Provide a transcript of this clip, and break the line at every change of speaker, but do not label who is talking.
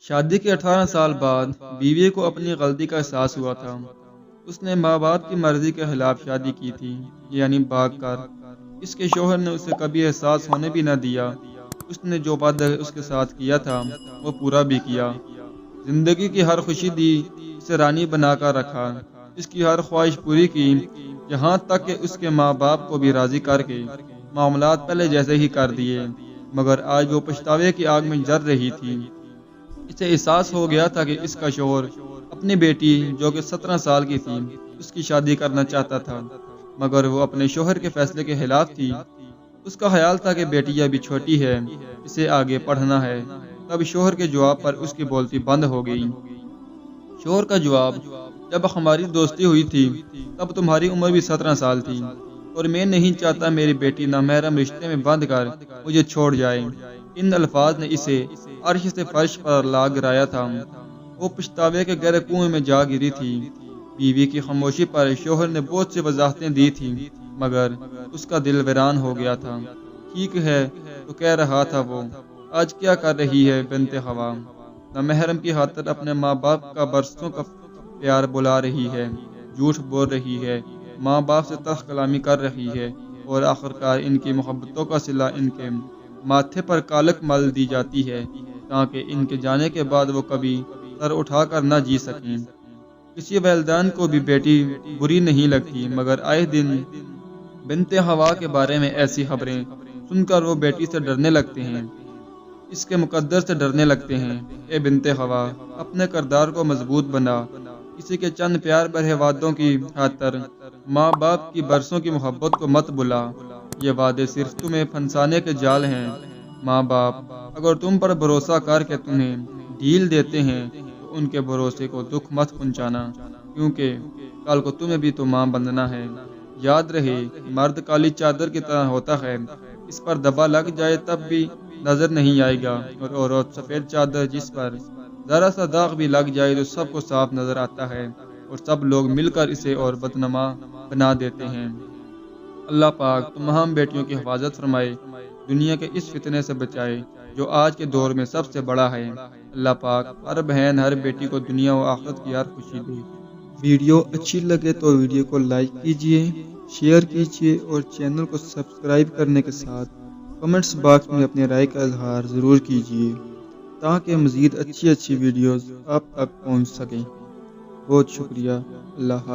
شادی کے 18 سال بعد بیوی کو اپنی غلطی کا احساس ہوا تھا۔ اس نے ماں باپ کی مرضی کے خلاف شادی کی تھی، یعنی بھاگ کر۔ اس کے شوہر نے اسے کبھی احساس ہونے بھی نہ دیا۔ اس نے جو وعدہ اس کے ساتھ کیا تھا وہ پورا بھی کیا۔ زندگی کی ہر خوشی دی، اسے رانی بنا کر رکھا، اس کی ہر خواہش پوری کی، یہاں تک کہ اس کے ماں باپ کو بھی راضی کر کے معاملات پہلے جیسے ہی کر دیے۔ مگر آج وہ پچھتاوے کی آگ میں جل رہی تھی۔ اسے احساس ہو گیا تھا کہ اس کا شوہر اپنی بیٹی جو کہ 17 سال کی تھی اس کی شادی کرنا چاہتا تھا، مگر وہ اپنے شوہر کے فیصلے کے خلاف تھی۔ اس کا خیال تھا کہ بیٹی ابھی چھوٹی ہے، اسے آگے پڑھنا ہے۔ تب شوہر کے جواب پر اس کی بولتی بند ہو گئی۔ شوہر کا جواب: جب ہماری دوستی ہوئی تھی تب تمہاری عمر بھی 17 سال تھی، اور میں نہیں چاہتا میری بیٹی نامحرم رشتے میں بندھ کر مجھے چھوڑ جائے۔ ان الفاظ نے اسے عرش سے فرش پر لا گرایا تھا۔ وہ پچھتاوے کے گہرے کنویں میں جا گری تھی۔ بیوی کی خاموشی پر شوہر نے بہت سی وضاحتیں دی تھیں، مگر اس کا دل ویران ہو گیا تھا۔ ٹھیک ہے تو کہہ رہا تھا وہ، آج کیا کر رہی ہے بنت ہوا؟ نامحرم کی خاطر اپنے ماں باپ کا برسوں کا پیار بلا رہی ہے، جھوٹ بول رہی ہے، ماں باپ سے تلخ کلامی کر رہی ہے، اور آخرکار ان کی محبتوں کا صلہ ان کے ماتھے پر کالک مل دی جاتی ہے تاکہ ان کے جانے کے بعد وہ کبھی سر اٹھا کر نہ جی سکیں۔ کسی والدین کو بھی بیٹی بری نہیں لگتی، مگر آئے دن بنت ہوا کے بارے میں ایسی خبریں سن کر وہ بیٹی سے ڈرنے لگتے ہیں، اس کے مقدر سے ڈرنے لگتے ہیں۔ اے بنت ہوا، اپنے کردار کو مضبوط بنا، کسی کے چند پیار بھرے وعدوں کی خاطر ماں باپ کی برسوں کی محبت کو مت بلا۔ یہ وعدے صرف تمہیں پھنسانے کے جال ہیں۔ ماں باپ اگر تم پر بھروسہ کر کے تمہیں ڈھیل دیتے ہیں تو ان کے بھروسے کو دکھ مت پہنچانا، کیونکہ کل کو تمہیں بھی تو ماں بننا ہے۔ یاد رہے، مرد کالی چادر کی طرح ہوتا ہے، اس پر دبا لگ جائے تب بھی نظر نہیں آئے گا، اور عورت سفید چادر جس پر ذرا سا داغ بھی لگ جائے تو سب کو صاف نظر آتا ہے، اور سب لوگ مل کر اسے اور بدنما بنا دیتے ہیں۔ اللہ پاک تمام بیٹیوں کی حفاظت فرمائے، دنیا کے اس فتنے سے بچائے جو آج کے دور میں سب سے بڑا ہے۔ اللہ پاک ہر بہن ہر بیٹی کو دنیا و آخرت کی ہر خوشی دے۔
ویڈیو اچھی لگے تو ویڈیو کو لائک کیجئے، شیئر کیجئے، اور چینل کو سبسکرائب کرنے کے ساتھ کمنٹس باکس میں اپنے رائے کا اظہار ضرور کیجئے تاکہ مزید اچھی ویڈیوز آپ تک پہنچ سکیں۔ بہت شکریہ۔ اللہ حافظ۔